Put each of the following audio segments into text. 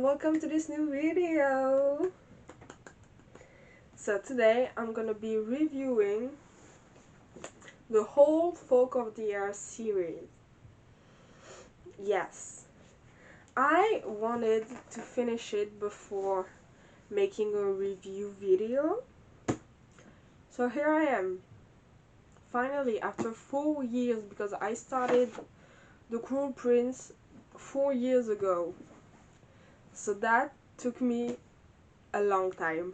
welcome to this new video. So today I'm gonna be reviewing the whole Folk of the Air series. Yes, I wanted to finish it before making a review video. So here I am, finally after 4 years, because I started The Cruel Prince 4 years ago. So that took me a long time.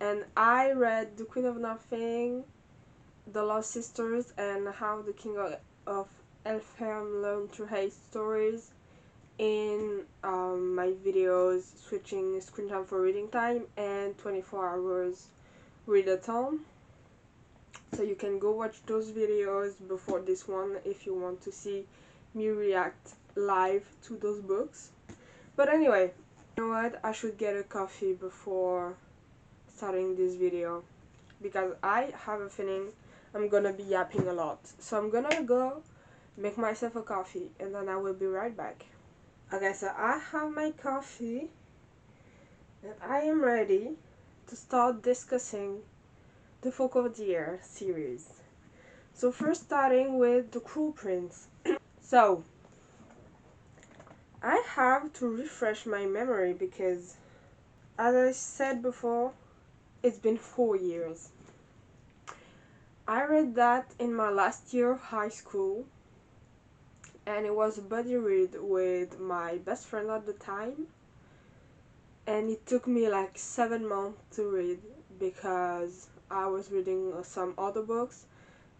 And I read The Queen of Nothing, The Lost Sisters, and How the King of Elfhelm Learned to Hate Stories in my videos Switching Screen Time for Reading Time and 24 Hours Readathon. So you can go watch those videos before this one if you want to see me react live to those books. But anyway, you know what? I should get a coffee before starting this video, because I have a feeling I'm gonna be yapping a lot. So I'm gonna go make myself a coffee and then I will be right back. Okay, so I have my coffee and I am ready to start discussing the Folk of the Air series. So first, starting with The Cruel Prince. So I have to refresh my memory because, as I said before, it's been 4 years. I read that in my last year of high school, and it was a buddy read with my best friend at the time, and it took me like 7 months to read because I was reading some other books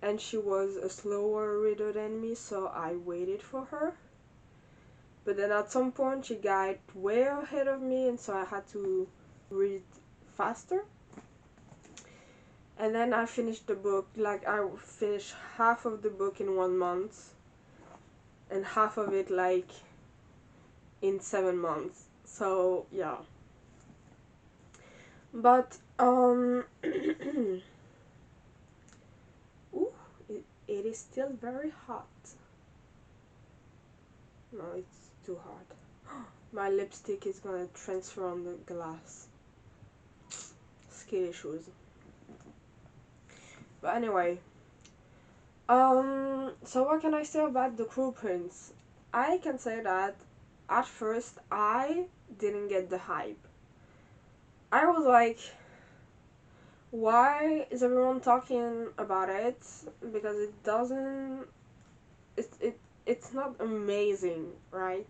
and she was a slower reader than me, so I waited for her. But then at some point she got way ahead of me, and so I had to read faster. And then I finished the book, like I finished half of the book in 1 month and half of it like in 7 months. So yeah. But ooh, it is still very hot. No, it's too hot. My lipstick is gonna transfer on the glass. Skill issues. But anyway, so what can I say about The Cruel Prince? I can say that at first I didn't get the hype. I was like, why is everyone talking about it? Because it doesn't, it's not amazing, right?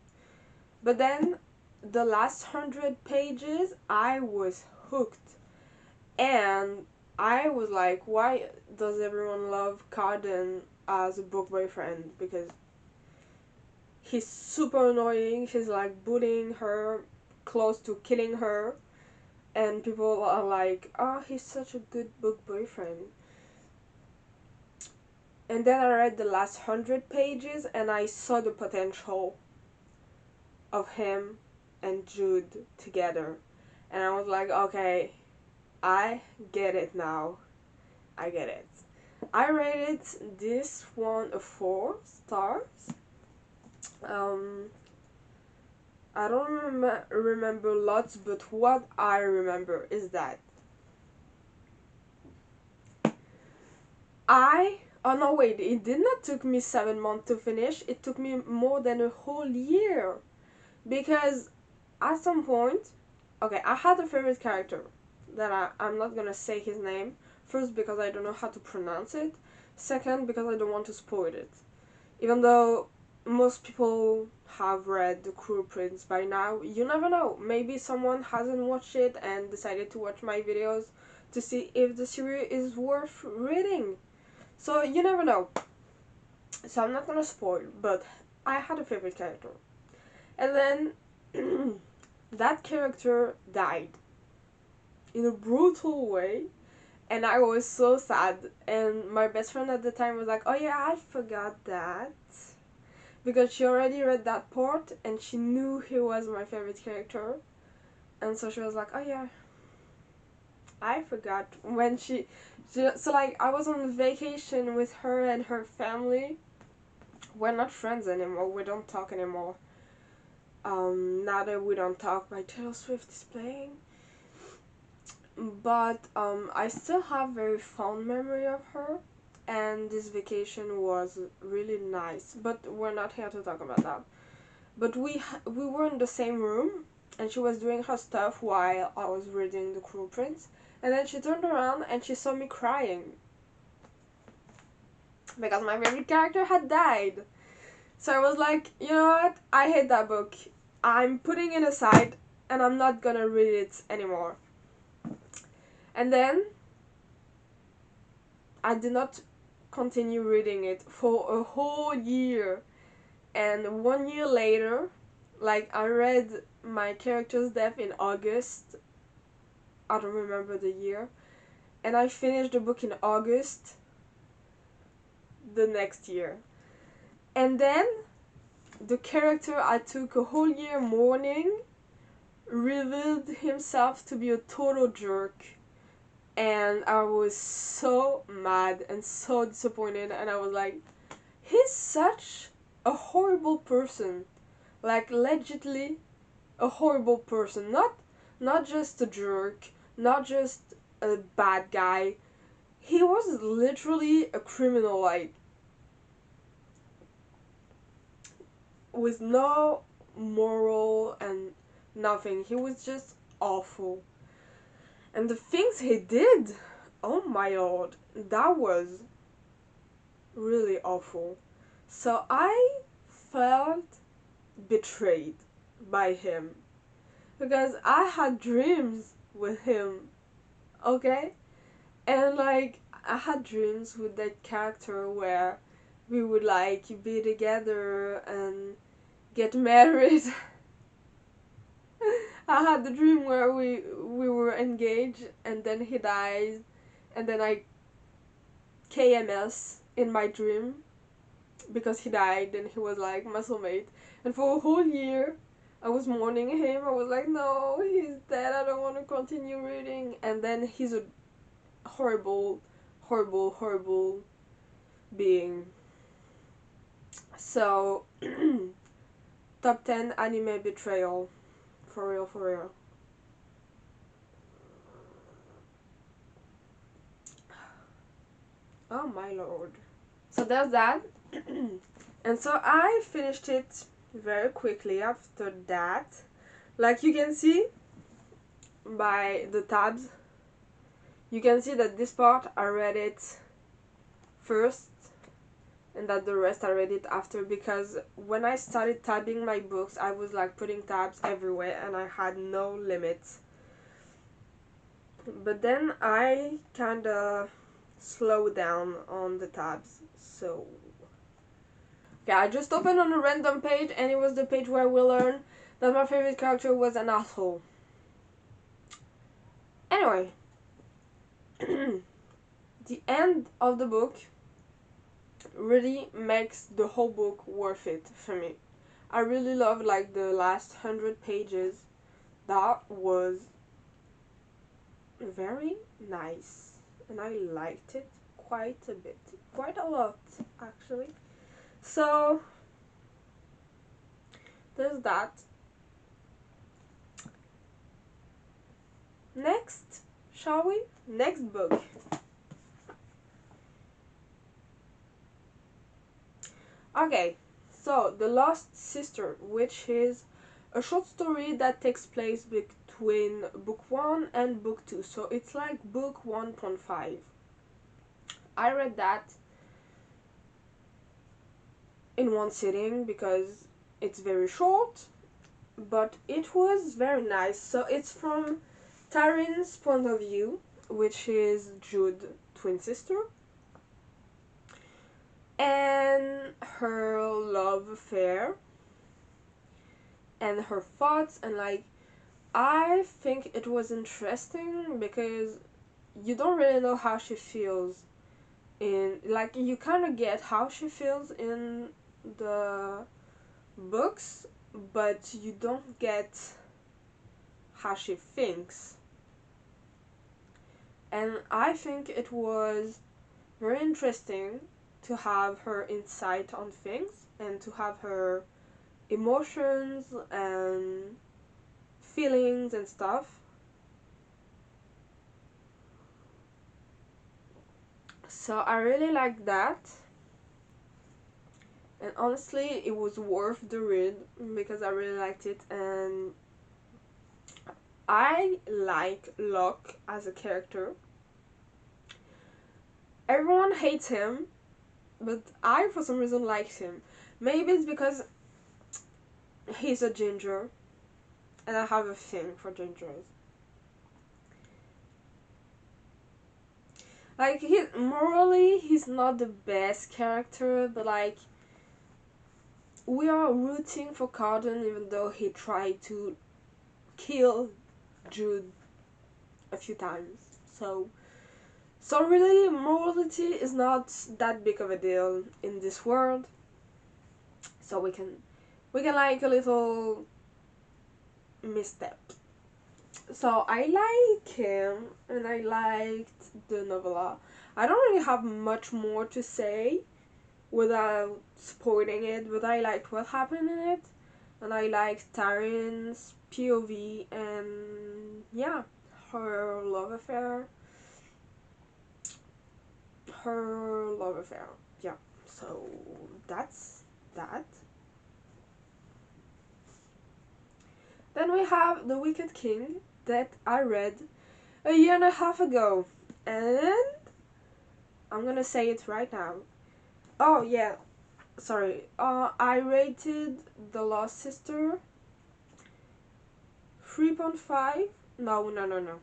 But then the last 100 pages, I was hooked. And I was like, why does everyone love Carden as a book boyfriend? Because he's super annoying, he's like bullying her, close to killing her, and people are like, oh, he's such a good book boyfriend. And then I read the last 100 pages and I saw the potential of him and Jude together. And I was like, okay, I get it now. I get it. I rated this one a 4 stars. I don't remember lots, but what I remember is that oh no, wait, it did not took me 7 months to finish. It took me more than a whole year. Because at some point, okay, I had a favorite character that I'm not gonna say his name. First, because I don't know how to pronounce it. Second, because I don't want to spoil it. Even though most people have read The Cruel Prince by now, you never know. Maybe someone hasn't watched it and decided to watch my videos to see if the series is worth reading. So you never know. So I'm not gonna spoil, but I had a favorite character. And then that character died in a brutal way, and I was so sad. And my best friend at the time was like, oh yeah, I forgot that, because she already read that part and she knew he was my favorite character. And so she was like, oh yeah, I forgot. When so like I was on vacation with her and her family. We're not friends anymore, we don't talk anymore. Now That We Don't Talk by Taylor Swift is playing. But I still have very fond memory of her, and this vacation was really nice. But we're not here to talk about that. But we were in the same room, and she was doing her stuff while I was reading The Cruel Prince, and then she turned around and she saw me crying because my favorite character had died. So I was like, you know what? I hate that book. I'm putting it aside, and I'm not gonna read it anymore. And then I did not continue reading it for a whole year. And 1 year later, like, I read my character's death in August. I don't remember the year. And I finished the book in August the next year. And then the character I took a whole year mourning revealed himself to be a total jerk. And I was so mad and so disappointed, and I was like, he's such a horrible person. Like, legitimately a horrible person. Not just a jerk, not just a bad guy. He was literally a criminal, like, with no moral and nothing. He was just awful. And the things he did, oh my lord, that was really awful. So I felt betrayed by him because I had dreams with him, okay? And like, I had dreams with that character where we would like be together and get married. I had the dream where we were engaged, and then he dies, and then I KMS in my dream because he died and he was like my soulmate. And for a whole year I was mourning him. I was like, no, he's dead, I don't want to continue reading. And then he's a horrible, horrible, horrible being. So top 10 anime betrayal. For real, for real. Oh my lord. So there's that. And so I finished it very quickly after that. Like, you can see by the tabs, you can see that this part I read it first and that the rest I read it after, because when I started tabbing my books I was like putting tabs everywhere and I had no limits. But then I kinda slowed down on the tabs. So yeah, I just opened on a random page and it was the page where we learned that my favorite character was an asshole. Anyway, the end of the book really makes the whole book worth it for me. I really love like the last 100 pages. That was very nice and I liked it quite a bit. Quite a lot actually. So there's that. Next, shall we? Next book. Okay, so The Lost Sister, which is a short story that takes place between book 1 and book 2. So it's like book 1.5. I read that in one sitting because it's very short, but it was very nice. So it's from Taryn's point of view, which is Jude's twin sister, and her love affair and her thoughts, and like, I think it was interesting because you don't really know how she feels in, like, you kind of get how she feels in the books, but you don't get how she thinks. And I think it was very interesting to have her insight on things and to have her emotions and feelings and stuff. So I really like that. And honestly, it was worth the read because I really liked it, and I like Locke as a character. Everyone hates him, but I, for some reason, liked him. Maybe it's because he's a ginger, and I have a thing for gingers. Like, morally, he's not the best character, but like, we are rooting for Carden even though he tried to kill Jude a few times. So really, morality is not that big of a deal in this world. So we can like a little misstep. So I like him, and I liked the novella. I don't really have much more to say without spoiling it, but I liked what happened in it, and I liked Taryn's POV, and yeah, her love affair. Her love affair. Yeah. So that's that. Then we have The Wicked King that I read a year and a half ago, and I'm gonna say it right now. Oh yeah, sorry. I rated The Lost Sister 3.5. No, no, no, no.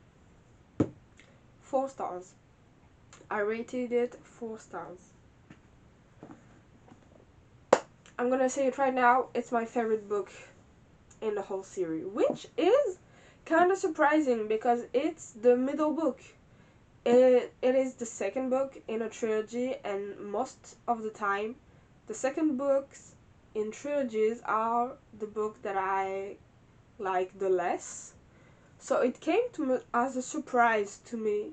4 stars. I rated it 4 stars. I'm gonna say it right now. It's my favorite book in the whole series, which is kind of surprising because it's the middle book. It is the second book in a trilogy, and most of the time, the second books in trilogies are the book that I like the less. So it came to me as a surprise to me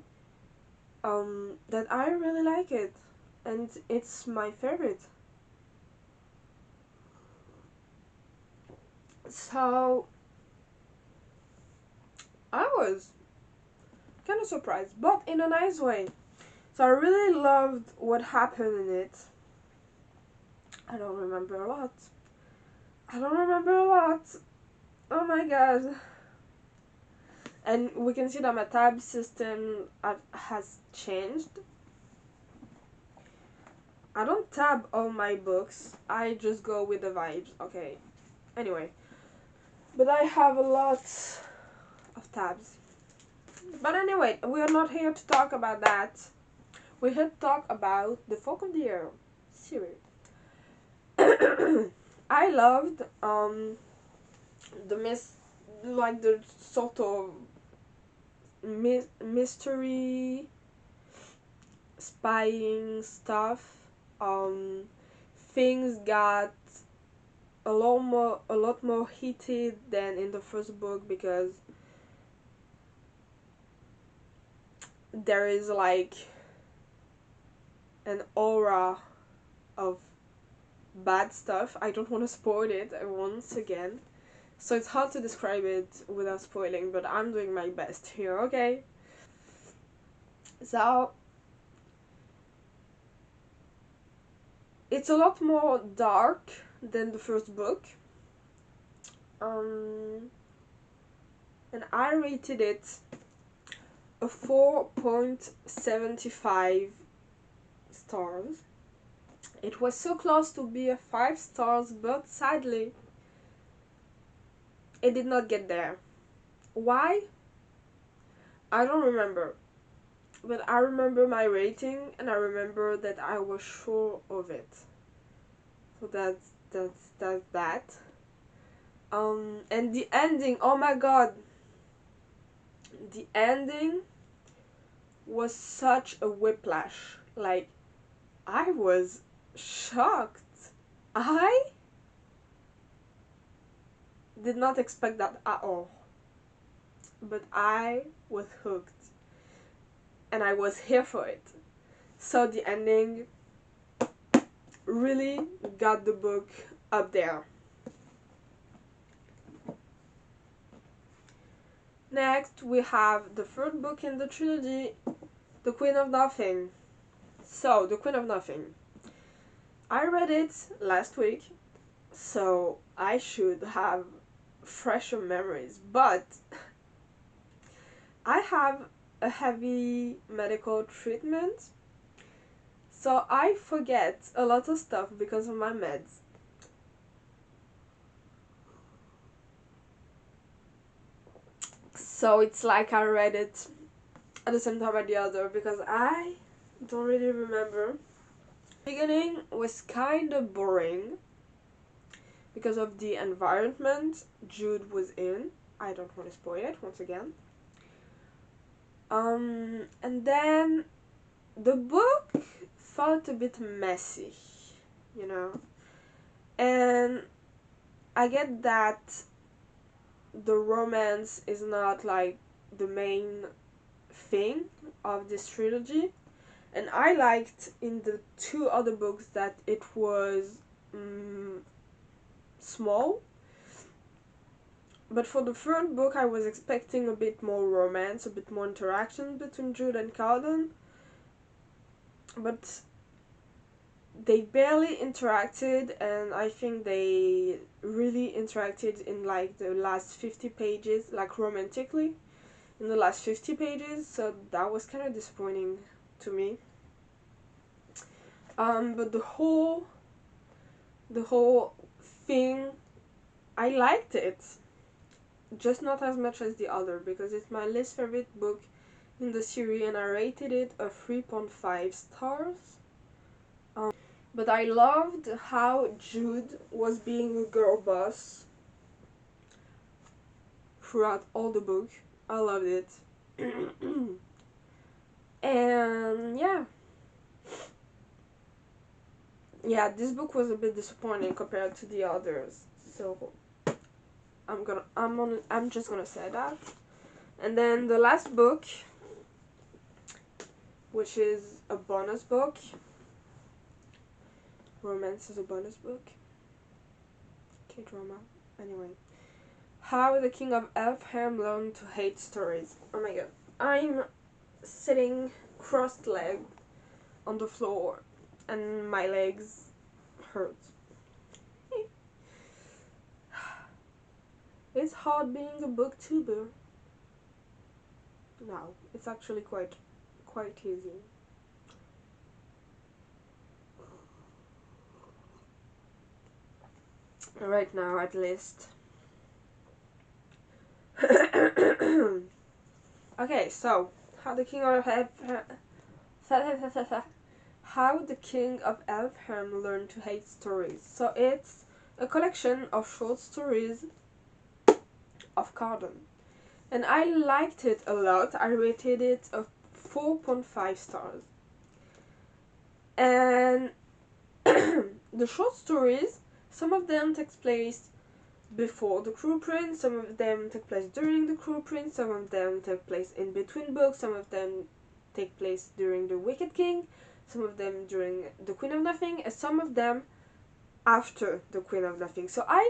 that I really like it, and it's my favorite. So I was kind of surprised, but in a nice way. So I really loved what happened in it. I don't remember a lot. I don't remember a lot. Oh my god. And we can see that my tab system has changed. I don't tab all my books. I just go with the vibes. Okay. Anyway. But I have a lot of tabs. But anyway, we are not here to talk about that. We're here to talk about the Folk of the Year series. I loved the like the sort of mystery spying stuff. um Things got a lot more heated than in the first book because there is like an aura of bad stuff. I don't want to spoil it once again, so it's hard to describe it without spoiling, but I'm doing my best here, okay? So it's a lot more dark than the first book. Um, and I rated it a 4.75 stars. It was so close to be a 5 stars, but sadly, it did not get there. Why? I don't remember. But I remember my rating, and I remember that I was sure of it. So that's that. And the ending, oh my god. The ending was such a whiplash. Like, I was shocked. I did not expect that at all. But I was hooked. And I was here for it. So the ending really got the book up there. Next, we have the third book in the trilogy, The Queen of Nothing. So, The Queen of Nothing. I read it last week, so I should have fresher memories, but I have a heavy medical treatment, so I forget a lot of stuff because of my meds. So it's like I read it at the same time as the other because I don't really remember. The beginning was kind of boring because of the environment Jude was in. I don't want to spoil it once again. And then the book felt a bit messy, you know. And I get that the romance is not like the main thing of this trilogy, and I liked in the two other books that it was small. But for the third book, I was expecting a bit more romance, a bit more interaction between Jude and Carden. But they barely interacted, and I think they really interacted in like the last 50 pages, like romantically, in the last 50 pages, so that was kind of disappointing to me. But the whole thing, I liked it, just not as much as the other because it's my least favorite book in the series, and I rated it a 3.5 stars. But I loved how Jude was being a girl boss throughout all the book. I loved it. And yeah, this book was a bit disappointing compared to the others. So I'm just gonna say that. And then the last book, which is a bonus book. Romance is a bonus book. K-drama. Anyway. How the King of Elfham Learned to Hate Stories. Oh my god. I'm sitting crossed-legged on the floor and my legs hurt. It's hard being a booktuber. No, it's actually quite easy. Right now, at least. Okay, so how the King of How the King of Elfham Learned to Hate Stories. So it's a collection of short stories of Carden. And I liked it a lot. I rated it a 4.5 stars. And the short stories, some of them take place before the Cruel Prince, some of them take place during the Cruel Prince, some of them take place in between books, some of them take place during the Wicked King, some of them during the Queen of Nothing, and some of them after the Queen of Nothing. So I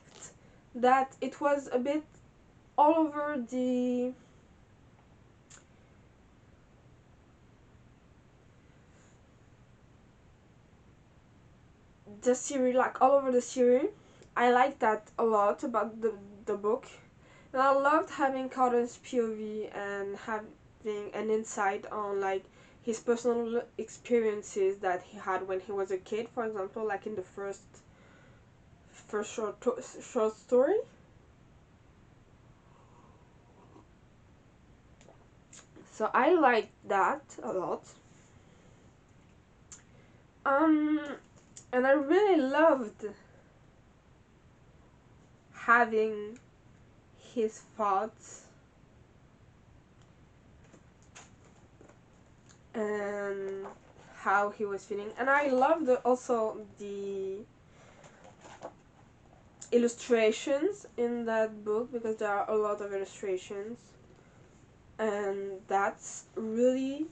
liked that it was a bit all over the series, like all over the series. I liked that a lot about the book. And I loved having Carter's POV and having an insight on like his personal experiences that he had when he was a kid, for example, like in the first short story. So I liked that a lot. Um, and I really loved having his thoughts and how he was feeling. And I loved also the illustrations in that book because there are a lot of illustrations, and that's really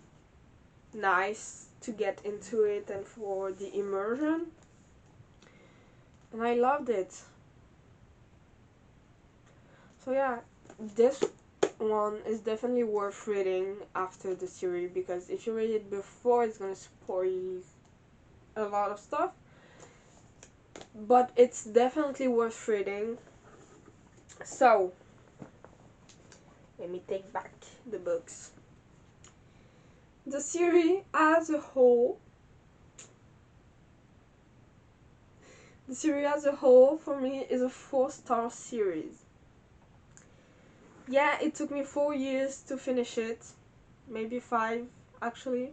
nice to get into it and for the immersion, and I loved it. So yeah, this one is definitely worth reading after the series, because if you read it before, it's gonna spoil a lot of stuff. But it's definitely worth reading. So, let me take back the books. The series as a whole, for me is a 4-star series. Yeah, it took me 4 years to finish it, maybe 5 actually.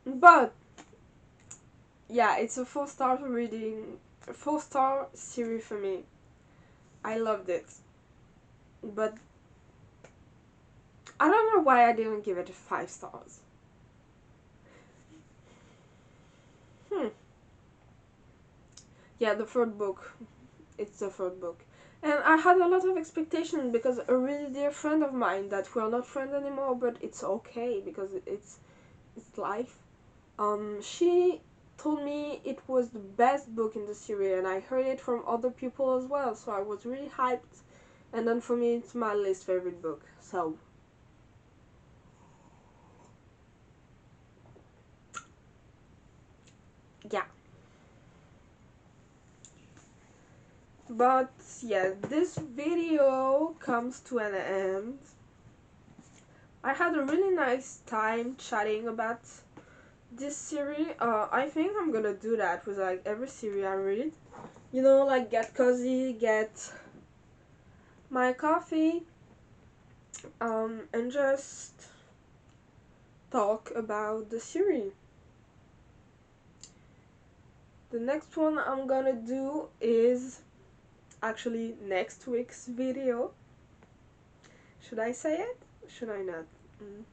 But yeah, it's a 4-star reading, a 4-star series for me. I loved it. But I don't know why I didn't give it 5 stars. Hmm. Yeah, the third book. It's the third book. And I had a lot of expectations because a really dear friend of mine that we are not friends anymore, but it's okay because it's life. She told me it was the best book in the series, and I heard it from other people as well, so I was really hyped. And then for me, it's my least favorite book. So yeah. But yeah, this video comes to an end. I had a really nice time chatting about this series. I think I'm gonna do that with like every series I read. You know, like get cozy, get my coffee, and just talk about the series. The next one I'm gonna do is actually next week's video. Should I say it? Should I not? Mm.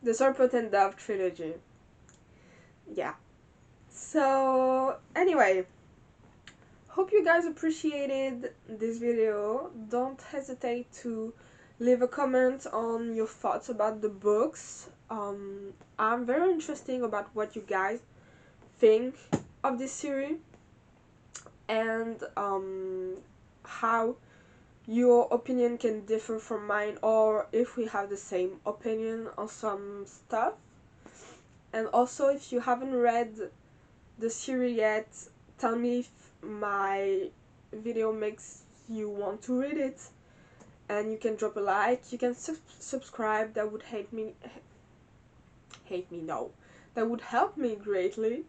The Serpent and Dove trilogy. Yeah. So, anyway, hope you guys appreciated this video. Don't hesitate to leave a comment on your thoughts about the books. I'm very interested about what you guys think of this series, and how your opinion can differ from mine, or if we have the same opinion on some stuff. And also, if you haven't read the series yet, tell me if my video makes you want to read it, and you can drop a like, you can subscribe. That would no, that would help me greatly.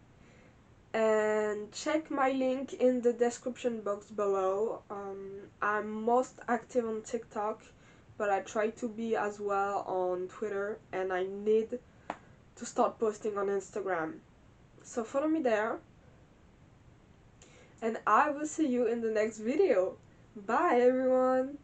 And check my link in the description box below. I'm most active on TikTok, but I try to be as well on Twitter, and I need to start posting on Instagram. So follow me there, and I will see you in the next video. Bye everyone!